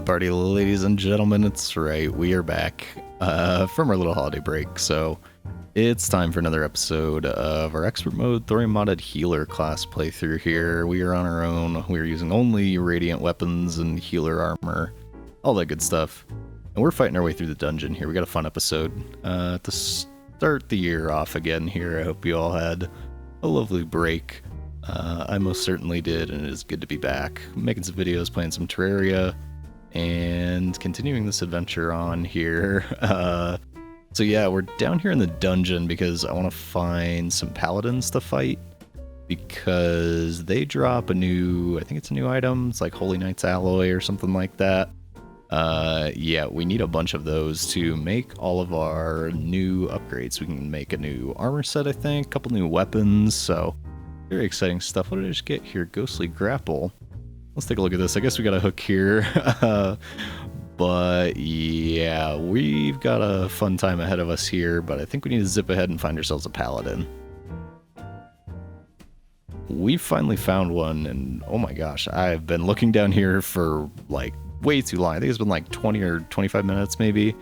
party, ladies and gentlemen? It's right, we are back from our little holiday break, so it's time for another episode of our expert mode Thorium modded healer class playthrough here. We are on our own. We are using only radiant weapons and healer armor, all that good stuff. And we're fighting our way through the dungeon here. We got a fun episode to start the year off again here. I hope you all had a lovely break. I most certainly did, and it is good to be back. Making some videos, playing some Terraria, and continuing this adventure on here. So yeah, we're down here in the dungeon because I want to find some paladins to fight, because they drop a new, I think it's a new item, it's like Holy Knight's Alloy or something like that. Yeah, we need a bunch of those to make all of our new upgrades. We can make a new armor set, I think, a couple new weapons, so very exciting stuff. What did I just get here? Ghostly Grapple. Let's take a look at this. I guess we got a hook here. But yeah, we've got a fun time ahead of us here, but I think we need to zip ahead and find ourselves a paladin. We finally found one, and oh my gosh, I've been looking down here for like way too long. I think it's been like 20 or 25 minutes maybe.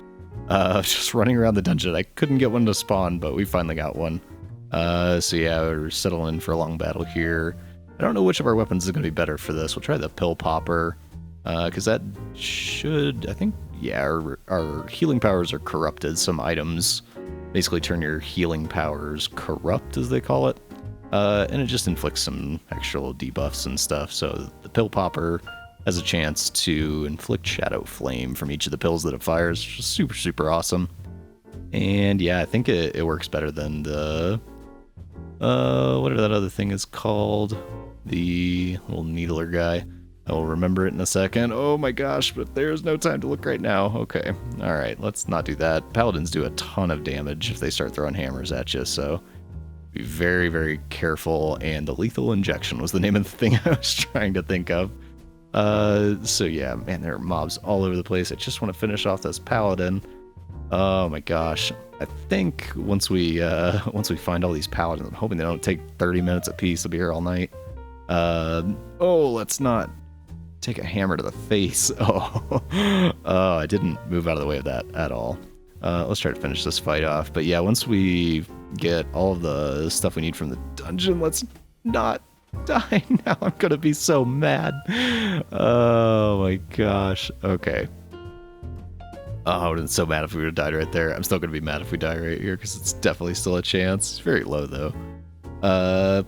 Just running around the dungeon. I couldn't get one to spawn, but we finally got one. So yeah, we're settling in for a long battle here. I don't know which of our weapons is going to be better for this. We'll try the Pill Popper, because that should, I think, yeah, our healing powers are corrupted. Some items basically turn your healing powers corrupt, as they call it, and it just inflicts some extra little debuffs and stuff. So the Pill Popper has a chance to inflict Shadow Flame from each of the pills that it fires, which is super, super awesome. And yeah, I think it works better than the whatever that other thing is called, the little needler guy. I will remember it in a second. Oh my gosh, but there's no time to look right now. Okay, all right, let's not do that. Paladins do a ton of damage if they start throwing hammers at you, so be very, very careful. And the lethal injection was the name of the thing I was trying to think of. So yeah, man, there are mobs all over the place. I just want to finish off this paladin. Oh my gosh. I think once we find all these paladins, I'm hoping they don't take 30 minutes a piece. They'll be here all night. Oh, let's not take a hammer to the face. Oh, I didn't move out of the way of that at all. Let's try to finish this fight off. But yeah, once we get all of the stuff we need from the dungeon, let's not die now. I'm gonna be so mad. Oh my gosh. Okay. Oh, I would have been so mad if we would have died right there. I'm still going to be mad if we die right here, because it's definitely still a chance. It's very low, though.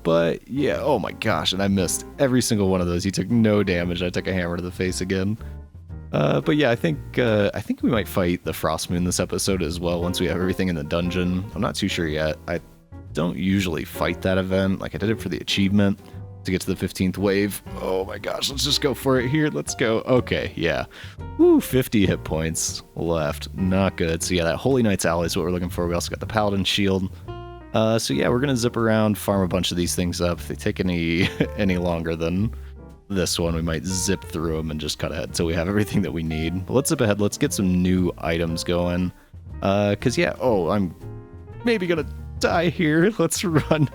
But yeah, oh my gosh, and I missed every single one of those. He took no damage. I took a hammer to the face again. But yeah, I think we might fight the Frost Moon this episode as well, once we have everything in the dungeon. I'm not too sure yet. I don't usually fight that event. Like, I did it for the achievement to get to the 15th wave. Oh my gosh, let's just go for it here. Let's go. Okay, yeah. Woo, 50 hit points left. Not good. So yeah, that Holy Knight's Alloy is what we're looking for. We also got the Paladin Shield. So yeah, we're gonna zip around, farm a bunch of these things up. If they take any longer than this one, we might zip through them and just cut ahead until we have everything that we need. But let's zip ahead. Let's get some new items going. Cause yeah, oh, I'm maybe gonna die here. Let's run.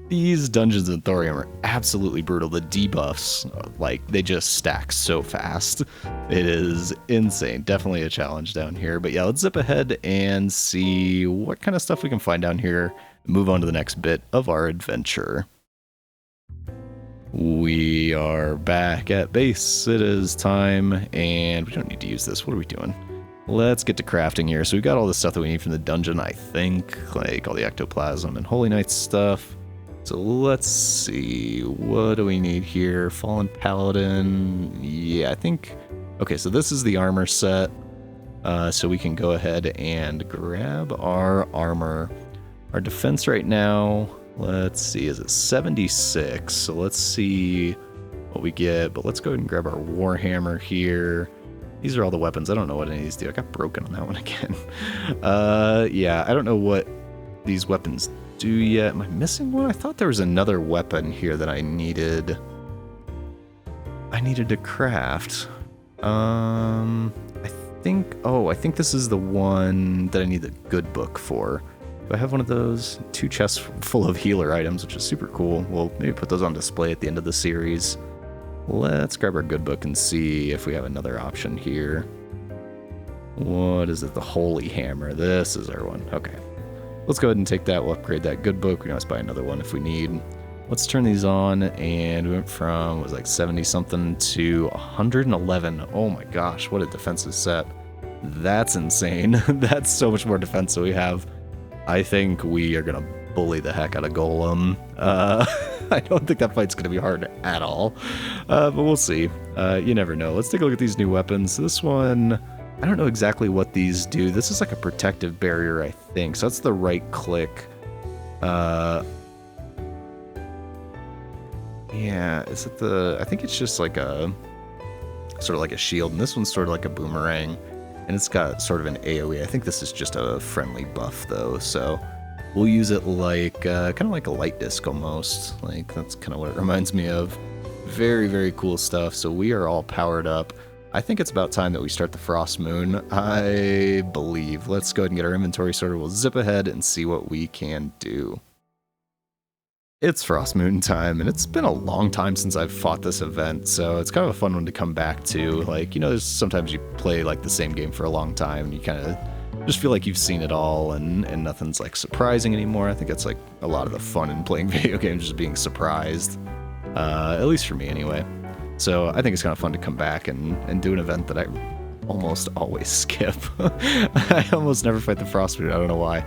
These dungeons in Thorium are absolutely brutal. The debuffs, like, they just stack so fast. It is insane. Definitely a challenge down here. But yeah, let's zip ahead and see what kind of stuff we can find down here and move on to the next bit of our adventure. We are back at base. It is time, and we don't need to use this. What are we doing? Let's get to crafting here. So we've got all the stuff that we need from the dungeon, I think, like all the ectoplasm and Holy Knight stuff. So let's see, what do we need here? Fallen Paladin, yeah, I think, okay, so this is the armor set, so we can go ahead and grab our armor. Our defense right now, let's see, is it 76? So let's see what we get, but let's go ahead and grab our Warhammer here. These are all the weapons. I don't know what any of these do. I got broken on that one again. Yeah, I don't know what these weapons do yet. Am I missing one? I thought there was another weapon here that I needed to craft. I think this is the one that I need the good book for. Do I have one of those? 2 chests full of healer items, which is super cool. We'll maybe put those on display at the end of the series. Let's grab our good book and see if we have another option here. What is it? The Holy Hammer. This is our one. Okay. Let's go ahead and take that. We'll upgrade that good book. We can always buy another one if we need. Let's turn these on, and we went from, it was like 70-something to 111. Oh my gosh, what a defensive set. That's insane. That's so much more defense than we have. I think we are going to bully the heck out of Golem. I don't think that fight's going to be hard at all, but we'll see. You never know. Let's take a look at these new weapons. This one, I don't know exactly what these do. This is like a protective barrier, I think. So that's the right click. Yeah, is it the... I think it's just like a... sort of like a shield, and this one's sort of like a boomerang, and it's got sort of an AoE. I think this is just a friendly buff, though, so we'll use it like... kind of like a light disc, almost. Like, that's kind of what it reminds me of. Very, very cool stuff, so we are all powered up. I think it's about time that we start the Frost Moon, I believe. Let's go ahead and get our inventory sorted. We'll zip ahead and see what we can do. It's Frost Moon time, and it's been a long time since I've fought this event, so it's kind of a fun one to come back to. Like, you know, there's sometimes you play like the same game for a long time, and you kind of just feel like you've seen it all, and nothing's like surprising anymore. I think that's like a lot of the fun in playing video games, just being surprised. At least for me anyway. So I think it's kind of fun to come back and do an event that I almost always skip. I almost never fight the Frost Moon, I don't know why.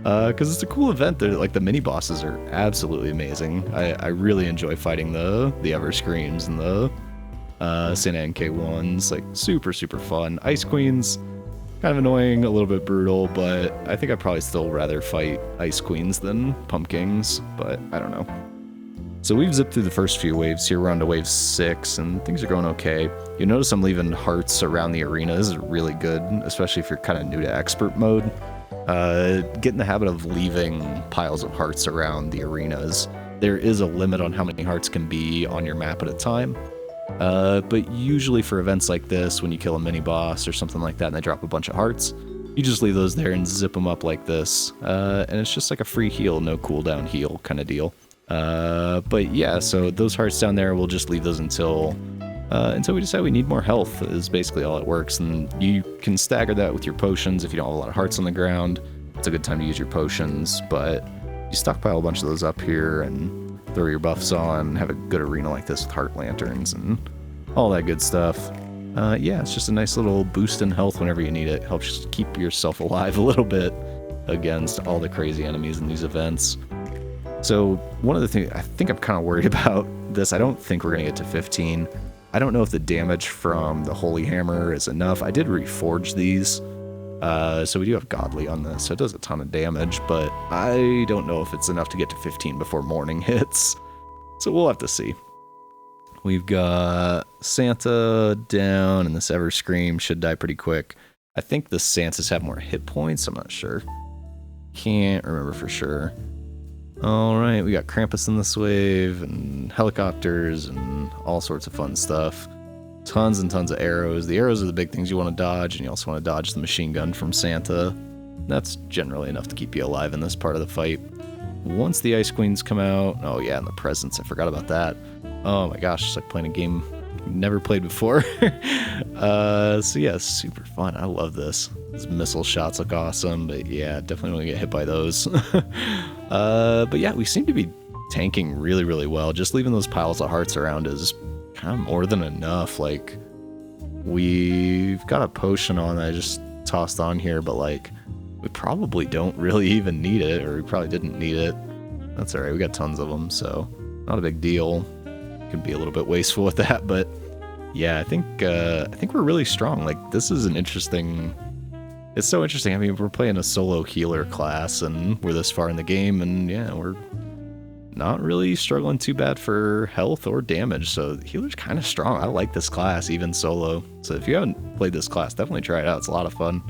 Because it's a cool event. Like, the mini bosses are absolutely amazing. I really enjoy fighting the Everscreams and the Santa NK ones. Like, super, super fun. Ice Queens, kind of annoying, a little bit brutal, but I think I'd probably still rather fight Ice Queens than Pumpkins, but I don't know. So we've zipped through the first few waves here. We're on to wave 6, and things are going okay. You notice I'm leaving hearts around the arena. This is really good, especially if you're kind of new to expert mode. Get in the habit of leaving piles of hearts around the arenas. There is a limit on how many hearts can be on your map at a time. But usually for events like this, when you kill a mini-boss or something like that and they drop a bunch of hearts, you just leave those there and zip them up like this. And it's just like a free heal, no cooldown heal kind of deal. But yeah, so those hearts down there, we'll just leave those until we decide we need more health, is basically all it works. And you can stagger that with your potions if you don't have a lot of hearts on the ground. It's a good time to use your potions, but you stockpile a bunch of those up here and throw your buffs on, have a good arena like this with heart lanterns and all that good stuff. Yeah, it's just a nice little boost in health whenever you need it. Helps just keep yourself alive a little bit against all the crazy enemies in these events. So one of the things I think I'm kind of worried about this, I don't think we're going to get to 15. I don't know if the damage from the Holy Hammer is enough. I did reforge these, so we do have Godly on this, so it does a ton of damage, but I don't know if it's enough to get to 15 before morning hits. So we'll have to see. We've got Santa down, and this Everscream should die pretty quick. I think the Santas have more hit points, I'm not sure. Can't remember for sure. Alright, we got Krampus in this wave, and helicopters, and all sorts of fun stuff. Tons and tons of arrows. The arrows are the big things you want to dodge, and you also want to dodge the machine gun from Santa. That's generally enough to keep you alive in this part of the fight. Once the Ice Queens come out... Oh yeah, and the presents, I forgot about that. Oh my gosh, it's like playing a game I've never played before. So yeah, super fun. I love this. These missile shots look awesome, but yeah, definitely don't get hit by those. But yeah, we seem to be tanking really, really well. Just leaving those piles of hearts around is kind of more than enough. Like, we've got a potion on that I just tossed on here, but like, we probably don't really even need it, or we probably didn't need it. That's alright, we got tons of them, so not a big deal. Could be a little bit wasteful with that, but yeah, I think we're really strong. Like, this is an interesting... It's so interesting. I mean, we're playing a solo healer class, and we're this far in the game, and yeah, we're not really struggling too bad for health or damage, so the healer's kind of strong. I like this class, even solo. So if you haven't played this class, definitely try it out. It's a lot of fun.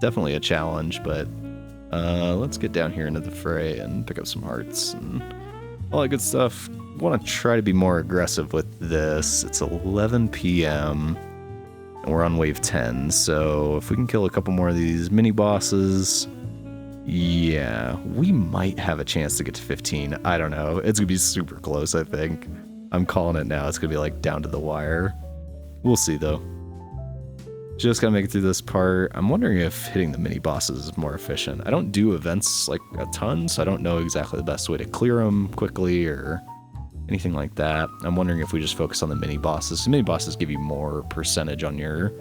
Definitely a challenge, but let's get down here into the fray and pick up some hearts and all that good stuff. I want to try to be more aggressive with this. It's 11 p.m., and we're on wave 10, so if we can kill a couple more of these mini-bosses, yeah, we might have a chance to get to 15. I don't know. It's going to be super close, I think. I'm calling it now. It's gonna be like down to the wire. We'll see though. Just gotta make it through this part. I'm wondering if hitting the mini bosses is more efficient. I don't do events like a ton, so I don't know exactly the best way to clear them quickly or anything like that. I'm wondering if we just focus on the mini bosses. The mini bosses give you more percentage on your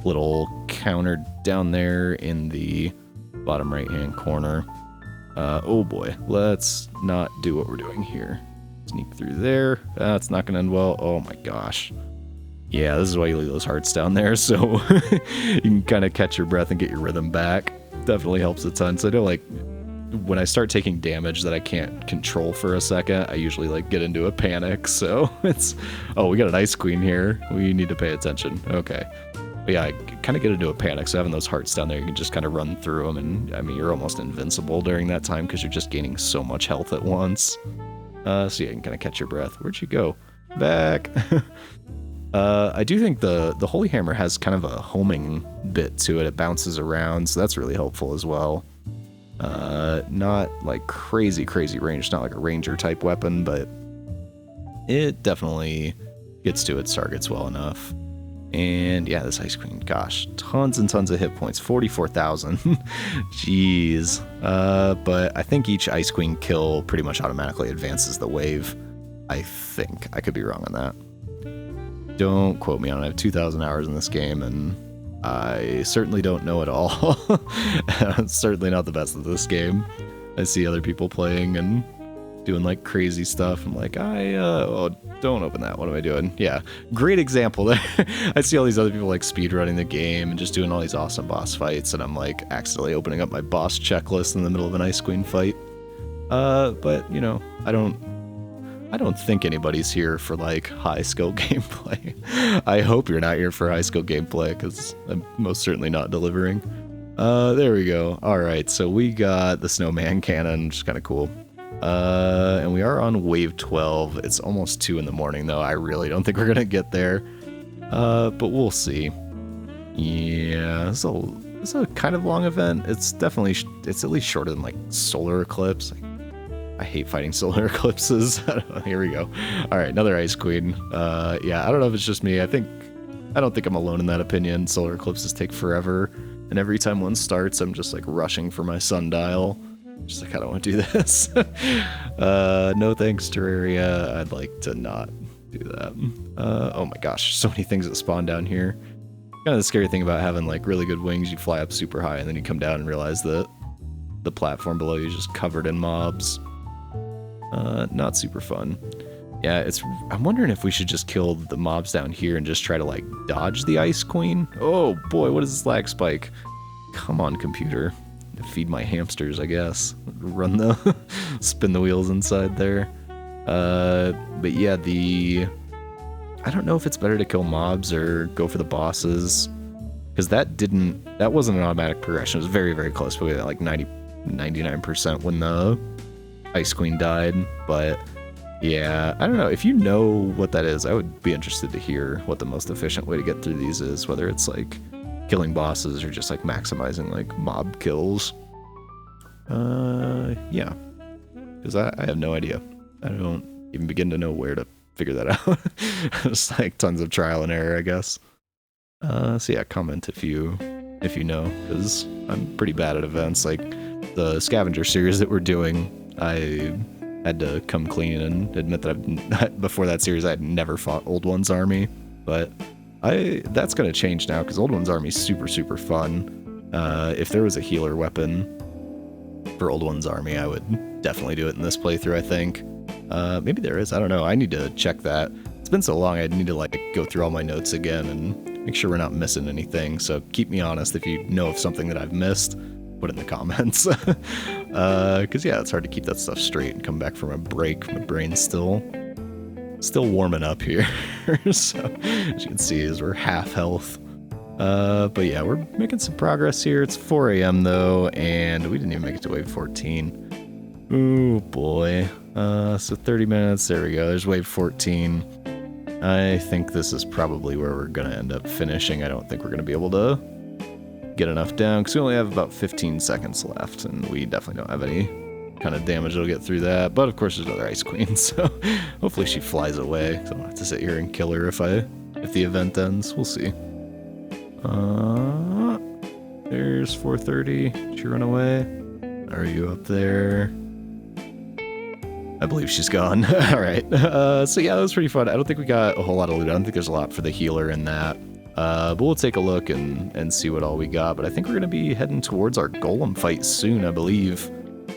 little counter down there in the bottom right hand corner. Oh boy, let's not do what we're doing here. Sneak through there. That's not gonna end well. Oh my gosh. Yeah, this is why you leave those hearts down there, so you can kind of catch your breath and get your rhythm back. Definitely helps a ton. So I know, like, when I start taking damage that I can't control for a second, I usually, like, get into a panic, so it's... Oh, we got an Ice Queen here. We need to pay attention. Okay. But yeah, I kind of get into a panic, so having those hearts down there, you can just kind of run through them, and, I mean, you're almost invincible during that time because you're just gaining so much health at once. So yeah, you can kind of catch your breath. Where'd you go? Back! I do think the Holy Hammer has kind of a homing bit to it. It bounces around, so that's really helpful as well. Not like crazy range, not like a ranger type weapon, but it definitely gets to its targets well enough. And yeah, this Ice Queen, gosh, tons and tons of hit points, 44,000. Jeez. But I think each Ice Queen kill pretty much automatically advances the wave. I think. I could be wrong on that. Don't quote me on it. I have 2,000 hours in this game, and I certainly don't know it all. I'm certainly not the best at this game. I see other people playing and doing like crazy stuff. I'm like, oh, don't open that. What am I doing? Yeah, great example there. I see all these other people like speedrunning the game and just doing all these awesome boss fights, and I'm like accidentally opening up my boss checklist in the middle of an Ice Queen fight. But you know, I don't think anybody's here for like high skill gameplay. I hope you're not here for high skill gameplay because I'm most certainly not delivering. There we go. All right, so we got the snowman cannon, which is kind of cool. And we are on wave 12. It's almost 2 in the morning though. I really don't think we're gonna get there. But we'll see. Yeah, it's a kind of long event. It's definitely, it's at least shorter than like solar eclipse. I hate fighting solar eclipses. Here we go. All right, another Ice Queen. Yeah, I don't know if it's just me. I don't think I'm alone in that opinion. Solar eclipses take forever, and every time one starts, I'm just like rushing for my sundial. Just like, I don't want to do this. No thanks, Terraria. I'd like to not do that. Oh my gosh, so many things that spawn down here. Kind of the scary thing about having like really good wings, you fly up super high, and then you come down and realize that the platform below you is just covered in mobs. Not super fun. Yeah, I'm wondering if we should just kill the mobs down here and just try to like dodge the Ice Queen. Oh boy, what is this lag spike? Come on, computer. Feed my hamsters, I guess. Run the spin the wheels inside there. But yeah, I don't know if it's better to kill mobs or go for the bosses, because that wasn't an automatic progression. It was very close. We got like 99% when the Ice Queen died. But yeah, I don't know. If you know what that is, I would be interested to hear what the most efficient way to get through these is, whether it's like killing bosses or just like maximizing like mob kills. Yeah, because I have no idea. I don't even begin to know where to figure that out. Just like tons of trial and error, I guess. So yeah, comment if you know, because I'm pretty bad at events. Like the scavenger series that we're doing, I had to come clean and admit that before that series I had never fought Old One's army, but that's gonna change now because Old One's army is super fun. If there was a healer weapon for Old One's army, I would definitely do it in this playthrough, I think. Maybe there is, I don't know. I need to check that. It's been so long, I need to like go through all my notes again and make sure we're not missing anything. So keep me honest if you know of something that I've missed. Put it in the comments. Because yeah, it's hard to keep that stuff straight and come back from a break. My brain's still warming up here. So as you can see, is we're half health. But yeah, we're making some progress here. It's 4 a.m. though, and we didn't even make it to wave 14. Oh boy. So 30 minutes, there we go. There's wave 14. I think this is probably where we're gonna end up finishing. I don't think we're gonna be able to get enough down because we only have about 15 seconds left, and we definitely don't have any kind of damage it'll get through that. But of course there's another Ice Queen, so hopefully she flies away. So I don't have to sit here and kill her if the event ends. We'll see. There's 430. Did she run away? Are you up there? I believe she's gone. Alright. So yeah, that was pretty fun. I don't think we got a whole lot of loot. I don't think there's a lot for the healer in that. But we'll take a look and see what all we got. But I think we're going to be heading towards our Golem fight soon, I believe.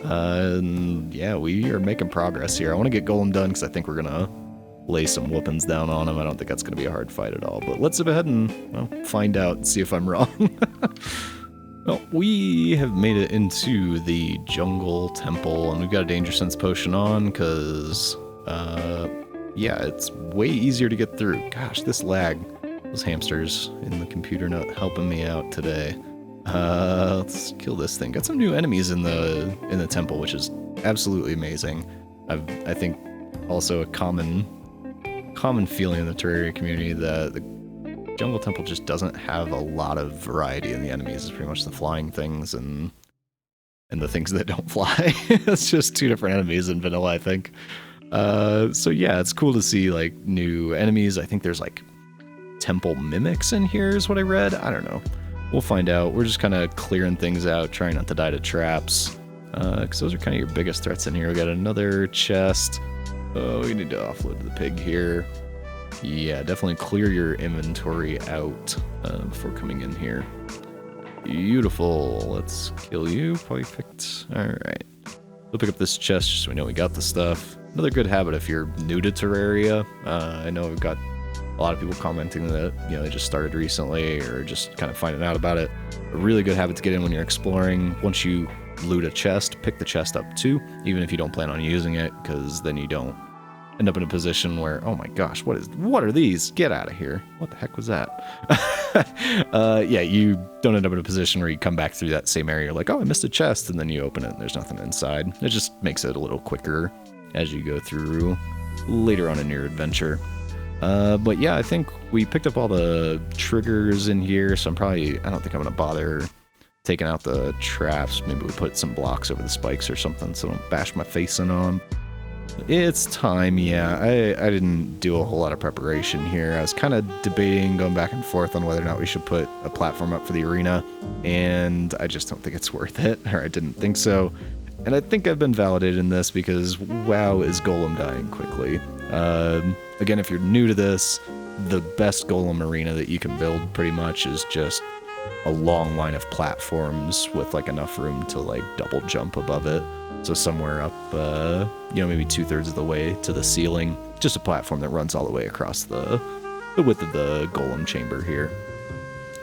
And yeah, we are making progress here. I want to get Golem done because I think we're going to lay some whoopings down on him. I don't think that's going to be a hard fight at all. But let's go ahead and, well, find out and see if I'm wrong. Well, we have made it into the jungle temple, and we've got a danger sense potion on, because, yeah, it's way easier to get through. Gosh, this lag. Those hamsters in the computer not helping me out today. Let's kill this thing. Got some new enemies in the temple, which is absolutely amazing. I think also a common feeling in the Terraria community that the Jungle Temple just doesn't have a lot of variety in the enemies. It's pretty much the flying things and the things that don't fly. It's just two different enemies in vanilla, I think. So yeah, it's cool to see like new enemies. I think there's like temple mimics in here is what I read. I don't know. We'll find out. We're just kind of clearing things out, trying not to die to traps. Because those are kind of your biggest threats in here. We got another chest. Oh, we need to offload the pig here. Yeah, definitely clear your inventory out before coming in here. Beautiful. Let's kill you. Perfect. Alright. We'll pick up this chest just so we know we got the stuff. Another good habit if you're new to Terraria. I know we've got a lot of people commenting that, you know, they just started recently or just kind of finding out about it. A really good habit to get in when you're exploring. Once you loot a chest, pick the chest up too, even if you don't plan on using it, because then you don't end up in a position where, oh my gosh, what are these? Get out of here. What the heck was that? Yeah, you don't end up in a position where you come back through that same area, you're like, oh, I missed a chest, and then you open it and there's nothing inside. It just makes it a little quicker as you go through later on in your adventure. But yeah, I think we picked up all the triggers in here, so I don't think I'm gonna bother taking out the traps. Maybe we put some blocks over the spikes or something so I don't bash my face in on. It's time, yeah. I didn't do a whole lot of preparation here. I was kind of debating, going back and forth on whether or not we should put a platform up for the arena, and I just don't think it's worth it, or I didn't think so. And I think I've been validated in this because, wow, is Golem dying quickly. Again, if you're new to this, the best Golem arena that you can build pretty much is just a long line of platforms with like enough room to like double jump above it. So somewhere up, you know, maybe 2/3 of the way to the ceiling. Just a platform that runs all the way across the width of the Golem chamber here.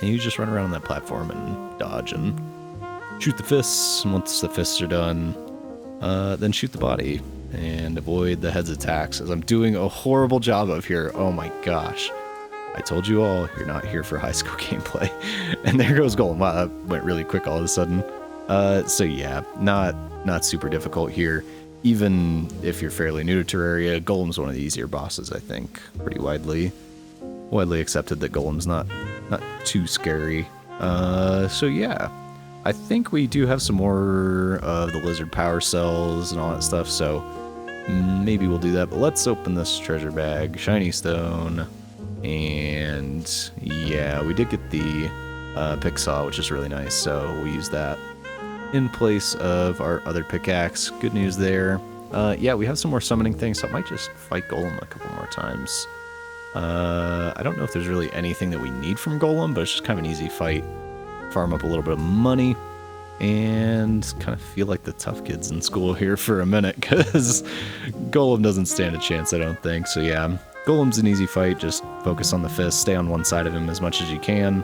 And you just run around on that platform and dodge and shoot the fists. And once the fists are done, then shoot the body and avoid the head's attacks, as I'm doing a horrible job of here. Oh my gosh. I told you all, you're not here for high school gameplay. And there goes Golem. Wow, that went really quick all of a sudden. So yeah, not super difficult here. Even if you're fairly new to Terraria, Golem's one of the easier bosses, I think. Pretty widely accepted that Golem's not too scary. So yeah, I think we do have some more of the lizard power cells and all that stuff, so maybe we'll do that. But let's open this treasure bag. Shiny stone. And yeah, we did get the pick saw, which is really nice, so we'll use that in place of our other pickaxe. Good news there. Yeah, we have some more summoning things, so I might just fight Golem a couple more times. I don't know if there's really anything that we need from Golem, but it's just kind of an easy fight. Farm up a little bit of money, and kind of feel like the tough kids in school here for a minute, because Golem doesn't stand a chance, I don't think. So yeah, Golem's an easy fight. Just focus on the fists, stay on one side of him as much as you can.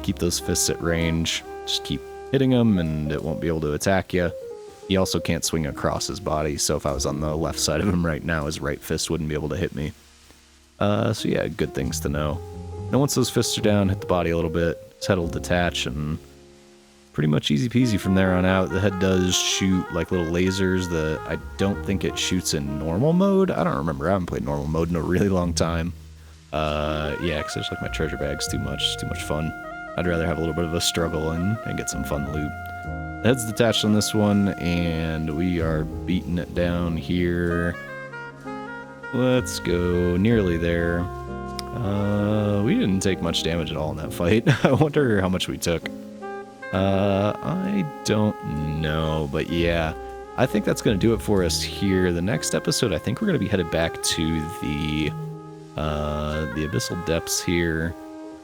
Keep those fists at range. Just keep hitting him, and it won't be able to attack you. He also can't swing across his body, so if I was on the left side of him right now, his right fist wouldn't be able to hit me. So yeah, good things to know. Now once those fists are down, hit the body a little bit, his head will detach, and pretty much easy peasy from there on out. The head does shoot like little lasers that I don't think it shoots in normal mode. I don't remember. I haven't played normal mode in a really long time. Yeah, because I just like my treasure bags too much. It's too much fun. I'd rather have a little bit of a struggle and get some fun loot. The head's detached on this one, and we are beating it down here. Let's go nearly there. We didn't take much damage at all in that fight. I wonder how much we took. I don't know, but yeah. I think that's going to do it for us here. The next episode, I think we're going to be headed back to the abyssal depths here,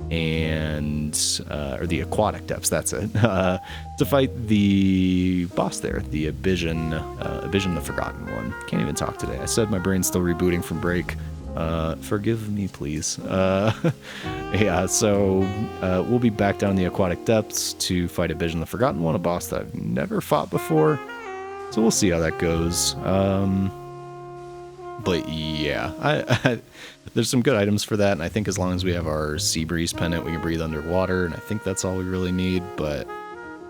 and or the aquatic depths. That's it. To fight the boss there, the Abyssion the Forgotten One. Can't even talk today. I said my brain's still rebooting from break. Forgive me, please. Yeah, so we'll be back down in the aquatic depths to fight Abyssion the Forgotten One, a boss that I've never fought before. So we'll see how that goes. But yeah, there's some good items for that, and I think as long as we have our Sea Breeze Pendant, we can breathe underwater, and I think that's all we really need, but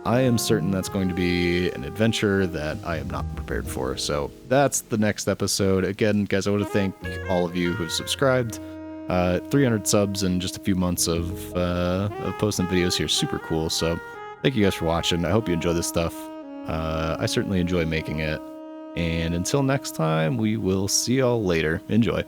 I am certain that's going to be an adventure that I am not prepared for. So that's the next episode. Again, guys, I want to thank all of you who've subscribed. 300 subs in just a few months of posting videos here. Super cool. So thank you guys for watching. I hope you enjoy this stuff. I certainly enjoy making it. And until next time, we will see y'all later. Enjoy.